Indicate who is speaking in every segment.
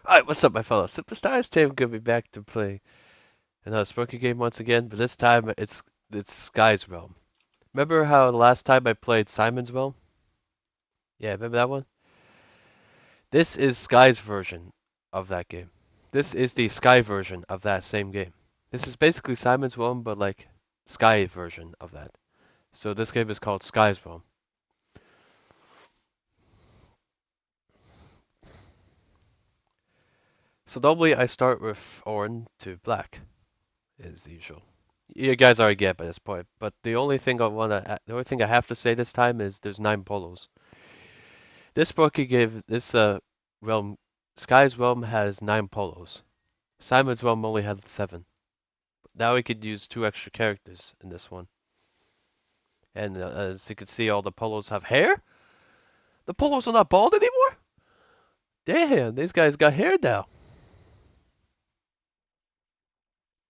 Speaker 1: Alright, what's up, my fellow superstars? Today I'm gonna be back to play another Sprunki game once again, but this time it's Sky's Realm. Remember how the last time I played Simon's Realm? Yeah, remember that one? This is Sky's version of that game. This is the Sky version of that same game. This is basically Simon's Realm, but like Sky version of that. So this game is called Sky's Realm. So normally I start with orange to black, as usual. You guys already get by this point, but the only thing I have to say this time is there's 9 polos. This Sprunki gave this realm, Sky's realm has 9 polos. Simon's realm only had 7. Now we could use 2 extra characters in this one, and as you can see, all the polos have hair. The polos are not bald anymore. Damn, these guys got hair now.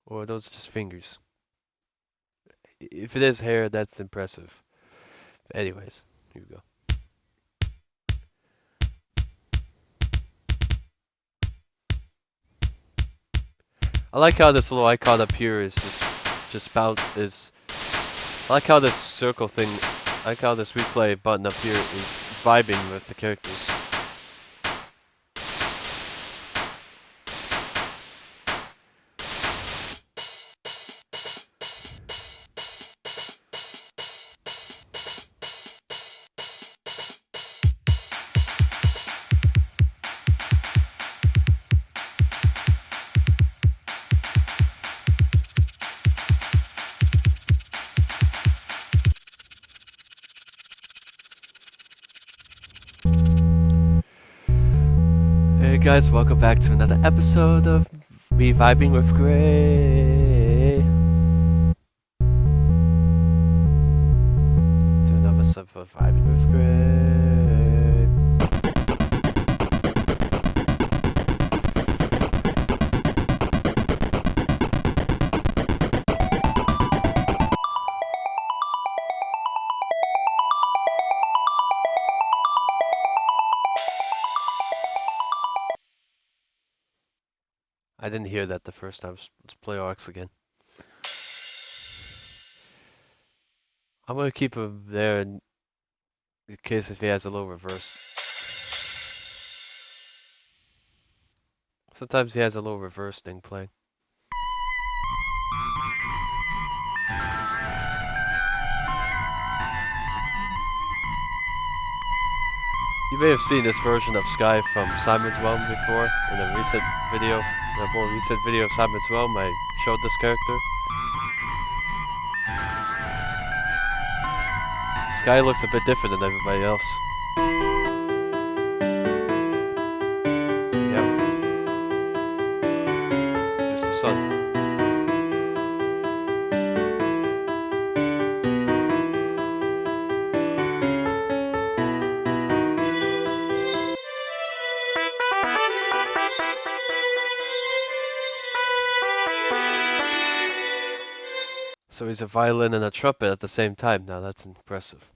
Speaker 1: Or are those just fingers? If it is hair, that's impressive. Anyways, here we go. I like how this little icon up here is just spout is. I like how this circle thing. I like how this replay button up here is vibing with the characters. Hey guys, welcome back to another episode of me vibing with Gray. To another episode of vibing with Gray. I didn't hear that the first time. Let's play Arcs again. I'm gonna keep him there in case if he has a low reverse. Sometimes he has a low reverse thing playing. You may have seen this version of Sky from Simon's Realm before in a recent video, a more recent video of Simon's Realm. I showed this character. Sky looks a bit different than everybody else. Yep. Mr. Sun. So he's a violin and a trumpet at the same time. Now that's impressive.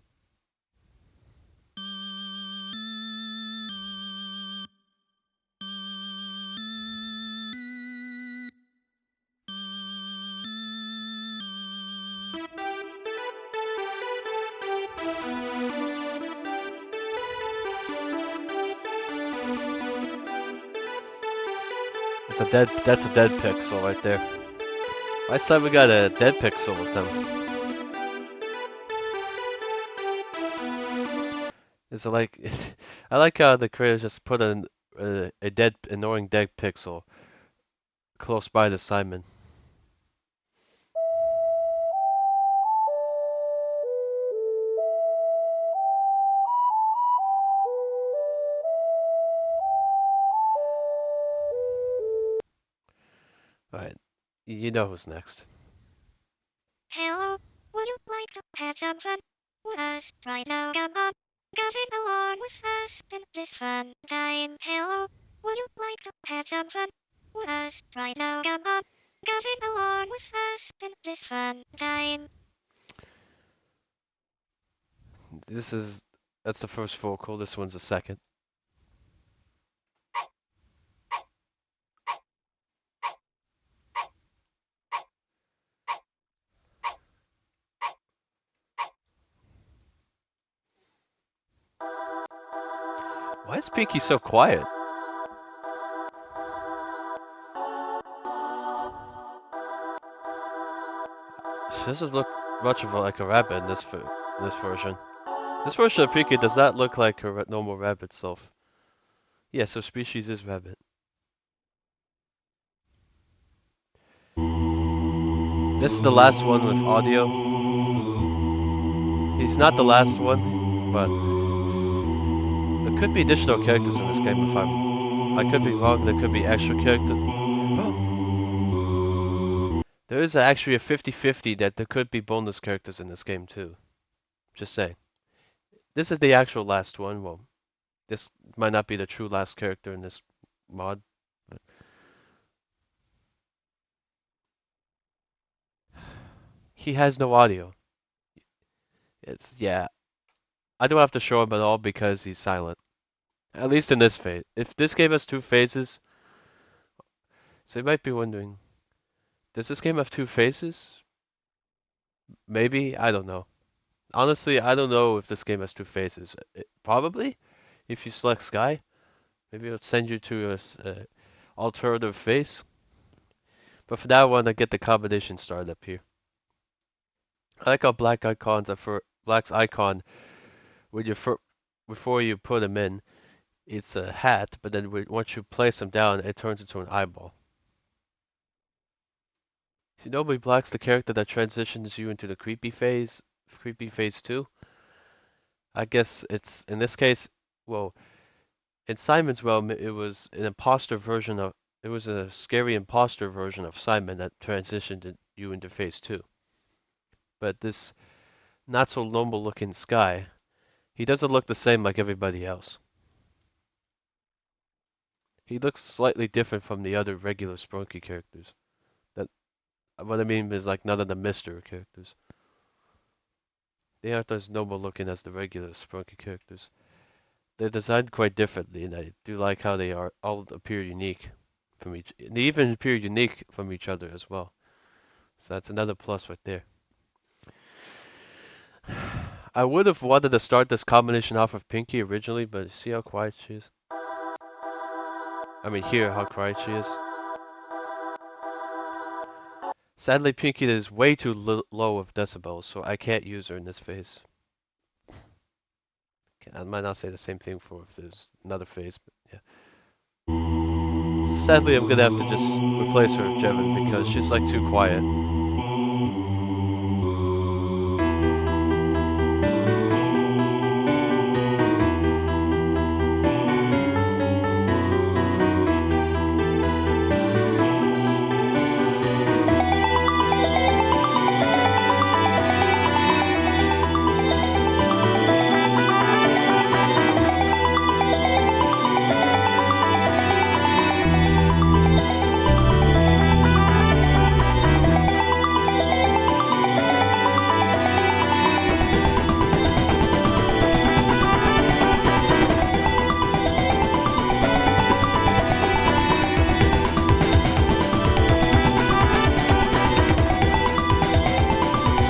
Speaker 1: That's a dead pixel right there. Last time we got a dead pixel with them. Is it like I like how the creators just put a dead annoying dead pixel close by the Simon. Alright, you know who's next.
Speaker 2: Hello, would you like to have some fun with us right now? Come on, gossip along with us in this fun time. Hello, would you like to have some fun with us right now? Come on, gossip along with us in this fun time.
Speaker 1: That's the first vocal, this one's the second. Why is Pinky so quiet? She doesn't look much of like a rabbit in this version. This version of Pinky does not look like her normal rabbit self. Yeah, so species is rabbit. This is the last one with audio. He's not the last one, but there could be additional characters in this game if I could be wrong. There could be extra characters. There is actually a 50-50 that there could be bonus characters in this game too. Just saying. This is the actual last one. Well, this might not be the true last character in this mod. But he has no audio. It's yeah. I don't have to show him at all because he's silent. At least in this phase. If this game has two phases, so you might be wondering, does this game have two phases? Maybe, I don't know. Honestly, I don't know if this game has two phases. Probably, if you select Sky, maybe it'll send you to a alternative phase. But for that one, I get the combination started up here. I like how Black's icon when you before you put him in, it's a hat, but then once you place him down, it turns into an eyeball. See, nobody Black's the character that transitions you into the creepy phase 2. I guess it's, in this case, well, in Simon's realm, it was an imposter version of, it was a scary imposter version of Simon that transitioned you into phase 2. But this not so normal looking Sky, he doesn't look the same like everybody else. He looks slightly different from the other regular Sprunki characters. That what I mean is like none of the mystery characters. They aren't as noble looking as the regular Sprunky characters. They're designed quite differently, and I do like how they are all appear unique from each. They even appear unique from each other as well. So that's another plus right there. I would have wanted to start this combination off of Pinky originally, but see how quiet she is. I mean, hear how quiet she is. Sadly, Pinky is way too low of decibels, so I can't use her in this phase. I might not say the same thing for if there's another phase, but yeah. Sadly, I'm gonna have to just replace her with Jevin because she's like too quiet.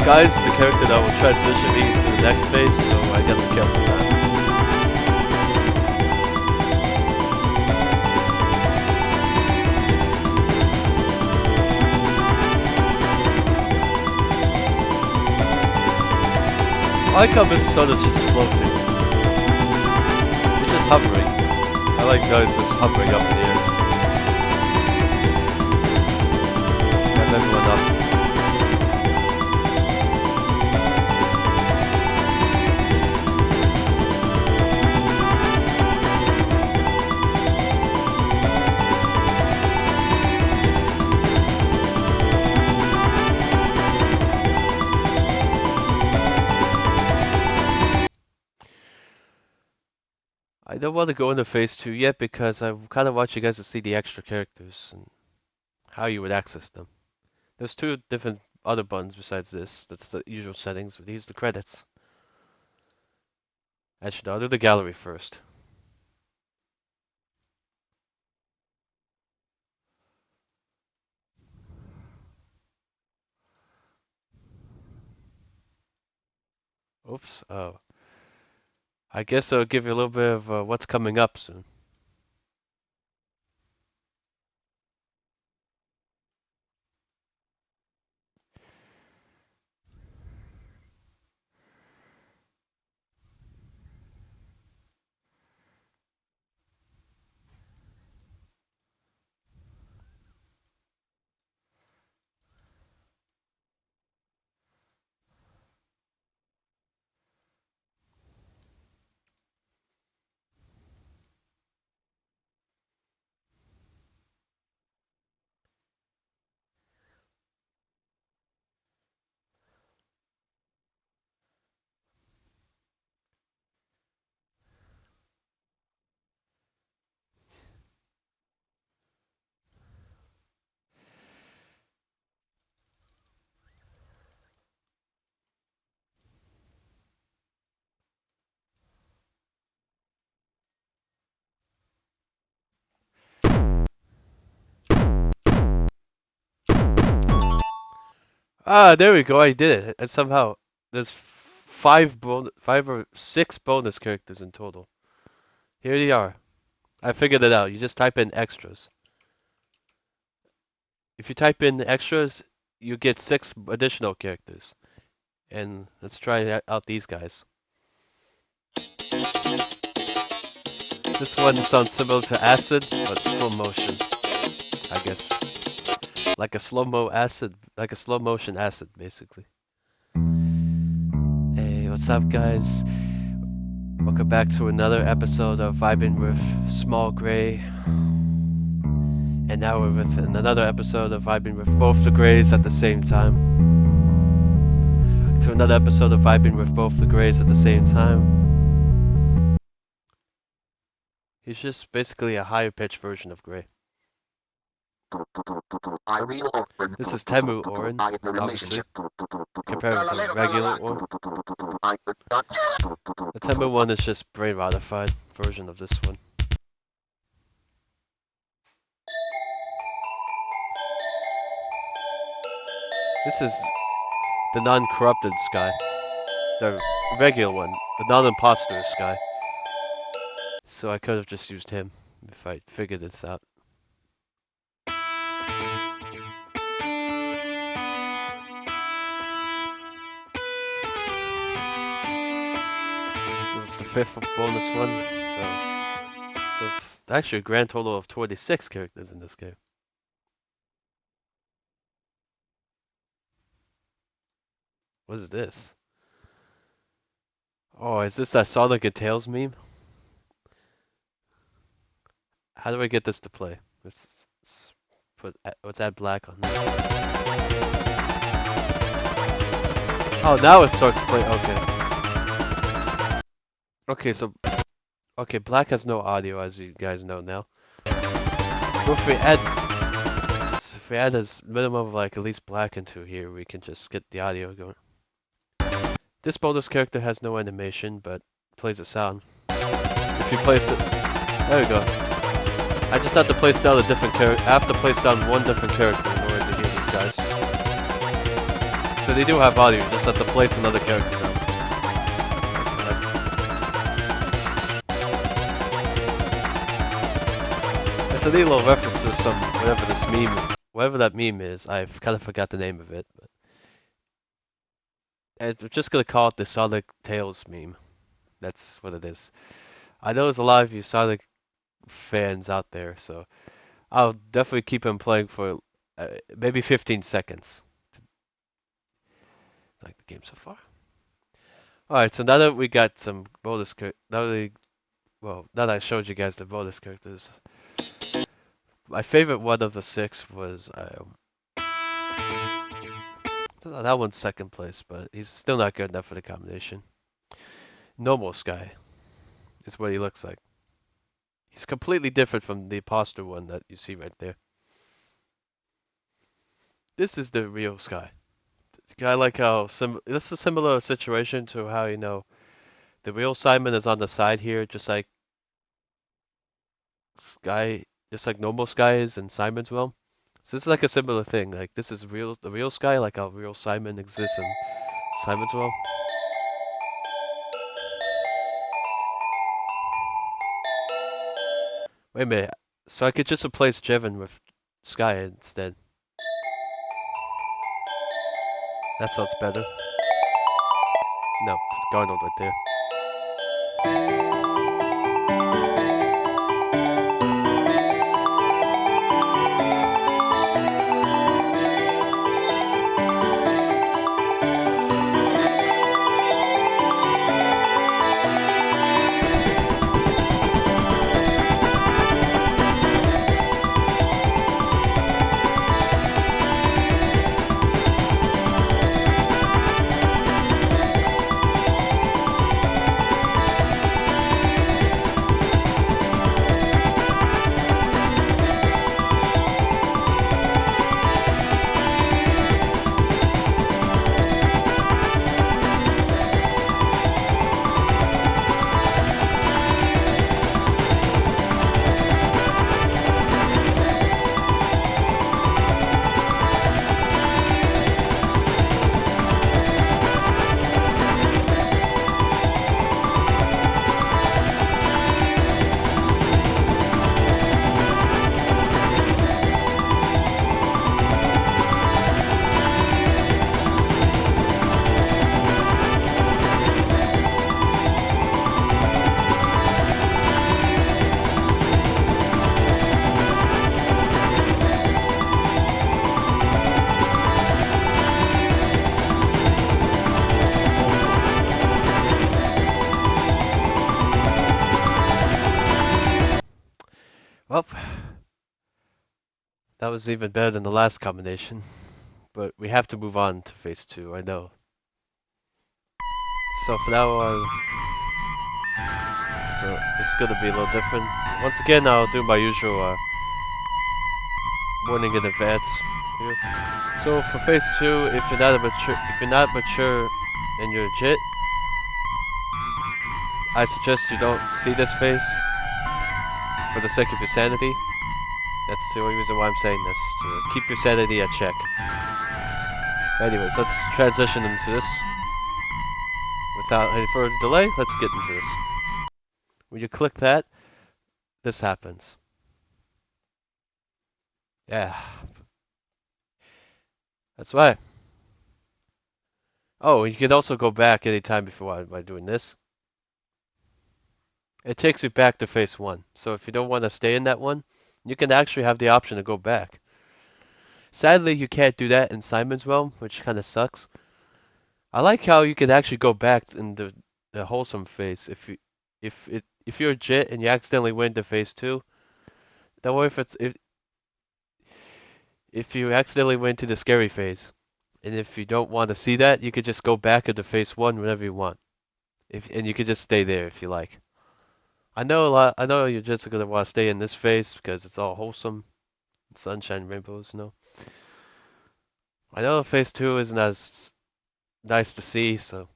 Speaker 1: Sky's the character that will transition me to the next phase, so I gotta be careful with that. I like how Mr. Soda's just floating. He's just hovering. I like how he's just hovering up in the air. Have everyone up. I don't want to go into phase 2 yet because I kind of want you guys to see the extra characters and how you would access them. There's two different other buttons besides this. That's the usual settings, but these are the credits. Actually, I'll do the gallery first. Oops. Oh. I guess I'll give you a little bit of what's coming up soon. Ah, there we go. I did it. And somehow there's five or six bonus characters in total. Here they are. I figured it out. You just type in extras. If you type in extras, you get six additional characters. And let's try out these guys. This one sounds similar to Acid, but slow motion, I guess. Like a slow-mo acid, like a slow motion acid, basically. Hey, what's up, guys? Welcome back to another episode of Vibing with Small Gray. And now we're with another episode of Vibing with both the Grays at the same time. To another episode of Vibing with both the Grays at the same time. He's just basically a higher pitched version of Gray. This is Temu Orin, obviously, compared to regular Orin. The Temu one is just brain modified version of this one. This is the non-corrupted Sky, the regular one, the non-imposter Sky. So I could have just used him if I figured this out. So it's the fifth bonus one. So it's actually a grand total of 26 characters in this game. What is this? Oh, is this that Sonic and Tails meme? How do I get this to play? Let's add black on that. Oh, now it starts to play. Okay, so black has no audio, as you guys know now. So if we add a minimum of like at least black into here, we can just get the audio going. This bonus character has no animation, but plays a sound. If you place it, there we go. I just have to place down a different character. I have to place down one different character in order to hear these guys. So they do have audio. You just have to place another character down. It's a neat little reference to some whatever that meme is. I've kind of forgot the name of it. But I'm just gonna call it the Sonic Tails meme. That's what it is. I know there's a lot of you Sonic fans out there, so I'll definitely keep him playing for maybe 15 seconds. Like the game so far. Alright, so now that we got some bonus now that I showed you guys the bonus characters, my favorite one of the six was that one's second place, but he's still not good enough for the combination. Normal Sky is what he looks like. He's completely different from the imposter one that you see right there. This is the real Sky. I like how this is a similar situation to how the real Simon is on the side here, just like Sky, just like normal Sky is in Simon's realm. So this is like a similar thing. Like this is the real Sky, like how real Simon exists in Simon's realm. Wait a minute. So I could just replace Jevon with Sky instead. That sounds better. No, put Garnold right there. Well, that was even better than the last combination. But we have to move on to phase 2, I know. So for now on, so it's gonna be a little different. Once again, I'll do my usual warning in advance here. So for phase 2, if you're not mature and you're legit, I suggest you don't see this phase for the sake of your sanity. That's the only reason why I'm saying this, to keep your sanity at check. Anyways, let's transition into this. Without any further delay, let's get into this. When you click that, this happens. Yeah. That's right. Oh, you can also go back anytime before by doing this. It takes you back to phase 1. So if you don't want to stay in that one, you can actually have the option to go back. Sadly, you can't do that in Simon's Realm, which kind of sucks. I like how you can actually go back in the wholesome phase if you're legit and you accidentally went to phase 2. Don't worry if you accidentally went to the scary phase. And if you don't want to see that, you could just go back into phase 1 whenever you want. And you could just stay there if you like. I know you're just gonna want to stay in this phase because it's all wholesome, sunshine, rainbows, you know. I know phase 2 isn't as nice to see, so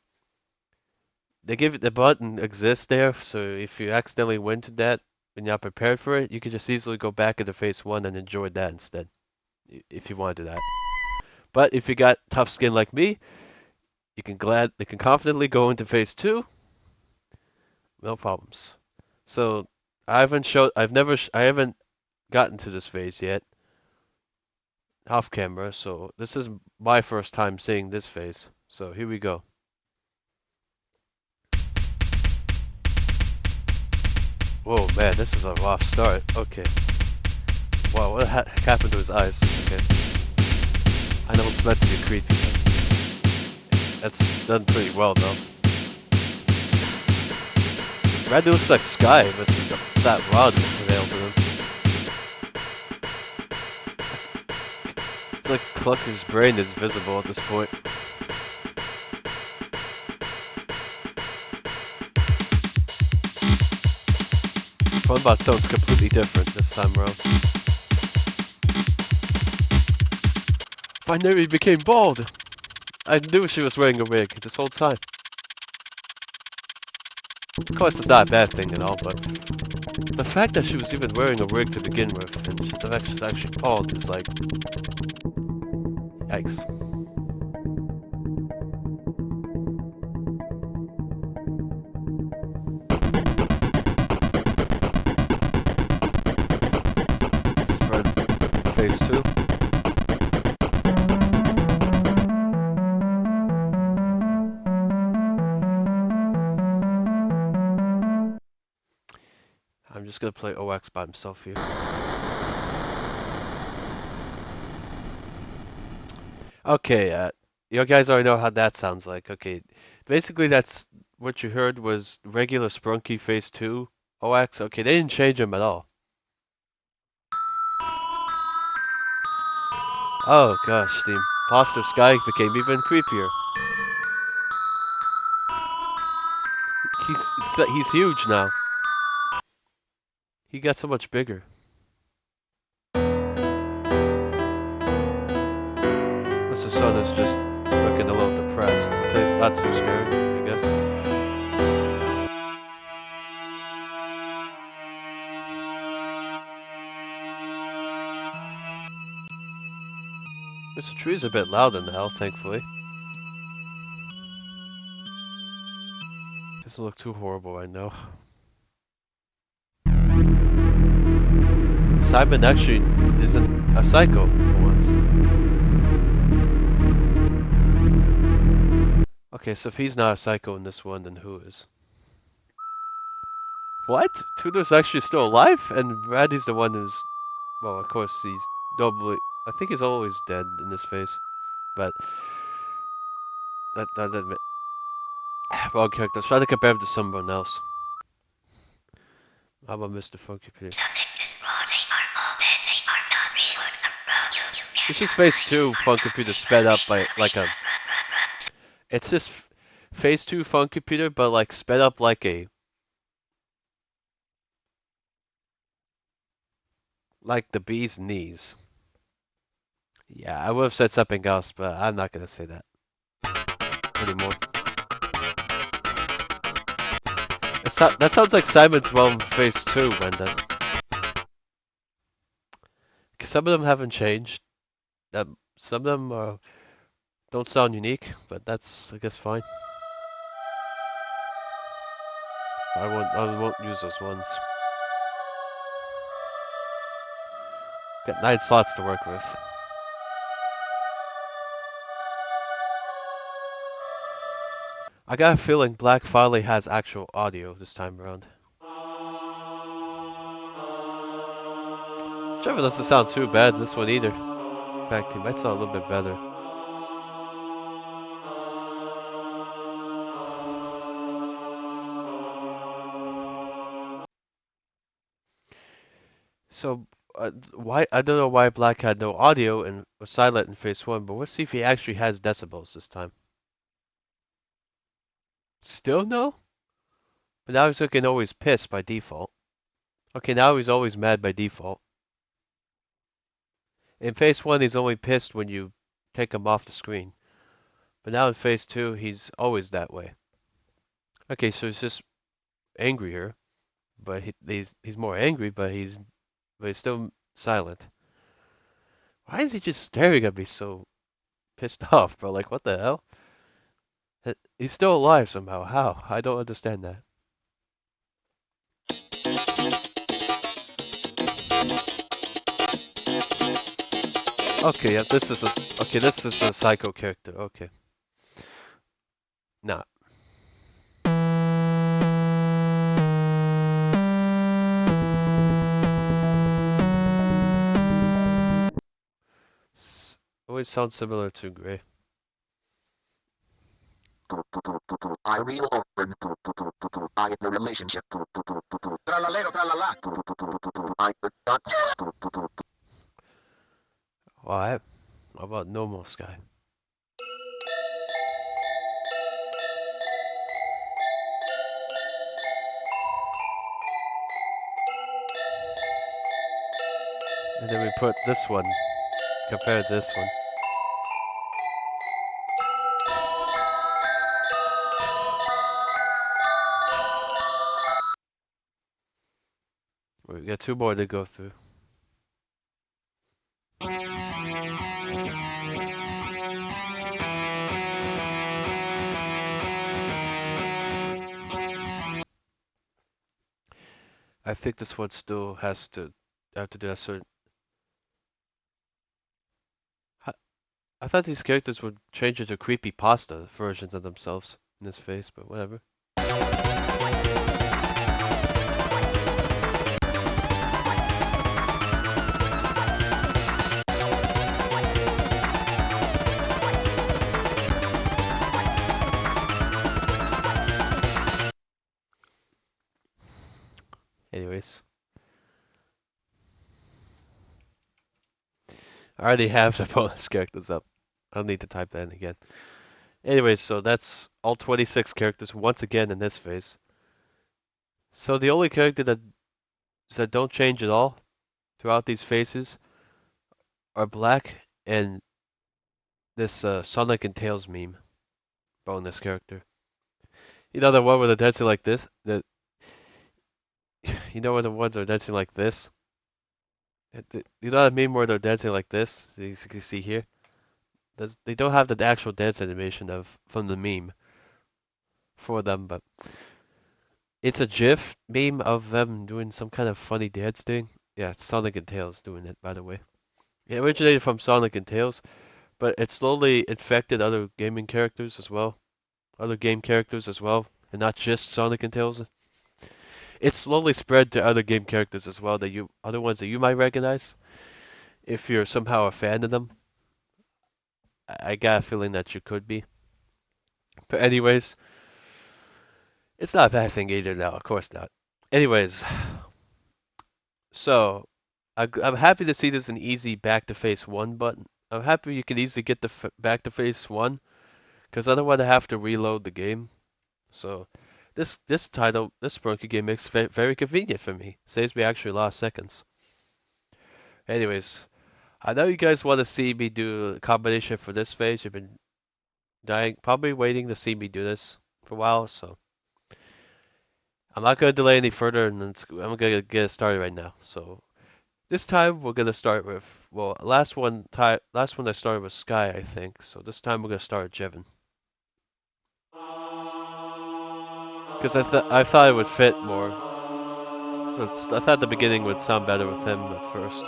Speaker 1: they give it the button exists there, so if you accidentally went to that and you're not prepared for it, you can just easily go back into phase 1 and enjoy that instead, if you want to do that. But if you got tough skin like me, you can confidently go into phase 2, no problems. So I haven't gotten to this phase yet, off camera, so this is my first time seeing this phase. So here we go. Whoa, man, this is a rough start. Okay. Wow, what happened to his eyes? Okay. I know it's meant to be creepy, but that's done pretty well, though. Randy looks like Sky, but that rod available to him. It's like Clucker's brain is visible at this point. Funbot sounds completely different this time around. Finally became bald! I knew she was wearing a wig this whole time. Of course, it's not a bad thing at all, but the fact that she was even wearing a wig to begin with, and she's actually bald, is like... Yikes. phase two. I'm just gonna play OX by himself here. Okay, you guys already know how that sounds like. Okay, basically that's what you heard was regular Sprunki phase two OX. Okay, they didn't change him at all. Oh gosh, the imposter Sky became even creepier. He's huge now. He got so much bigger. Mr. Sun is just looking a little depressed, which is not too scary, I guess. Mr. Tree's a bit loud in the hell, thankfully. Doesn't look too horrible, I know. Simon actually isn't a psycho for once. Okay, so if he's not a psycho in this one, then who is? What? Tudor's actually still alive? And Randy's the one who's... Well, of course, he's doubly... I think he's always dead in this phase. But... That admit... Wrong character. Try to compare him to someone else. How about Mr. Funky Peter? It's just phase 2 Fun Computer sped up by like a... It's just phase 2 Fun Computer, but like sped up like a... Like the bee's knees. Yeah, I would have said something else, but I'm not gonna say that anymore. That sounds like Simon's Realm phase 2, Brenda. Some of them haven't changed. Some of them don't sound unique, but that's, I guess, fine. I won't use those ones. Got 9 slots to work with. I got a feeling Black finally has actual audio this time around. Trevor doesn't sound too bad in this one either. In fact, he might sound a little bit better. So, why I don't know why Black had no audio and was silent in phase 1, but let's see if he actually has decibels this time. Still no? But now he's looking always pissed by default. Okay, now he's always mad by default. In phase 1, he's only pissed when you take him off the screen. But now in phase 2, he's always that way. Okay, so he's just angrier, but he's more angry, but he's still silent. Why is he just staring at me so pissed off, bro? Like, what the hell? He's still alive somehow. How? I don't understand that. Okay, yeah, this is a psycho character. Okay. Nah. Always sounds similar to Gray.
Speaker 3: I real open. I in a relationship. Tralalero tralala. I not.
Speaker 1: Why? How about normal Sky? And then we put this one. Compare this one. We got 2 more to go through. I think this one still has to have to do a certain. I thought these characters would change into creepy pasta versions of themselves in this face, but whatever. Anyways, I already have the bonus characters up. I don't need to type that in again. Anyways, so that's all 26 characters once again in this phase. So the only character that don't change at all throughout these phases are Black and this Sonic and Tails meme bonus character. You know the one where they're dancing like this? You know when the ones are dancing like this? You know that meme where they're dancing like this? You can see here. They don't have the actual dance animation of from the meme for them, but it's a GIF meme of them doing some kind of funny dance thing. Yeah, it's Sonic and Tails doing it, by the way. It originated from Sonic and Tails, but it slowly infected other gaming characters as well, other game characters as well, and not just Sonic and Tails. It slowly spread to other game characters as well, other ones that you might recognize if you're somehow a fan of them. I got a feeling that you could be. But anyways, it's not a bad thing either now, of course not. Anyways, so I'm happy to see there's an easy back to face one button. I'm happy you can easily get the back to face one, because I don't want to have to reload the game. So this Sprunki game makes it very convenient for me. Saves me actually a lot of seconds. Anyways, I know you guys want to see me do a combination for this phase. You've been probably waiting to see me do this for a while, so I'm not gonna delay any further, and I'm gonna get it started right now. So this time we're gonna start with, well, last one I started with Sky, I think. So this time we're gonna start with Jevin, because I thought it would fit more. I thought the beginning would sound better with him at first.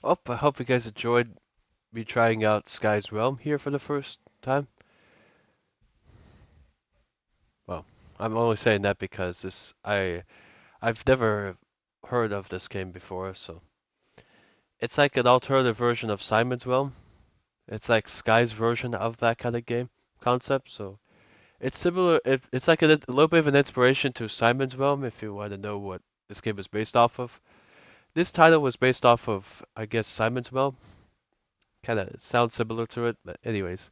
Speaker 1: Oh, I hope you guys enjoyed me, trying out Sky's Realm here for the first time. I'm only saying that because I've never heard of this game before, so it's like an alternative version of Simon's Realm. It's like Sky's version of that kind of game concept, so it's similar. It's like a little bit of an inspiration to Simon's Realm if you want to know what this game is based off of. This title was based off of, I guess, Simon's Realm. Kind of sounds similar to it, but anyways.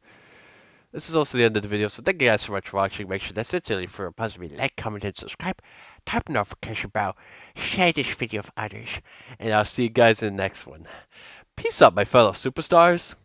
Speaker 1: This is also the end of the video, so thank you guys so much for watching. Make sure to sincerely for possibly like, comment, and subscribe. Tap the notification bell. Share this video with others. And I'll see you guys in the next one. Peace out, my fellow superstars.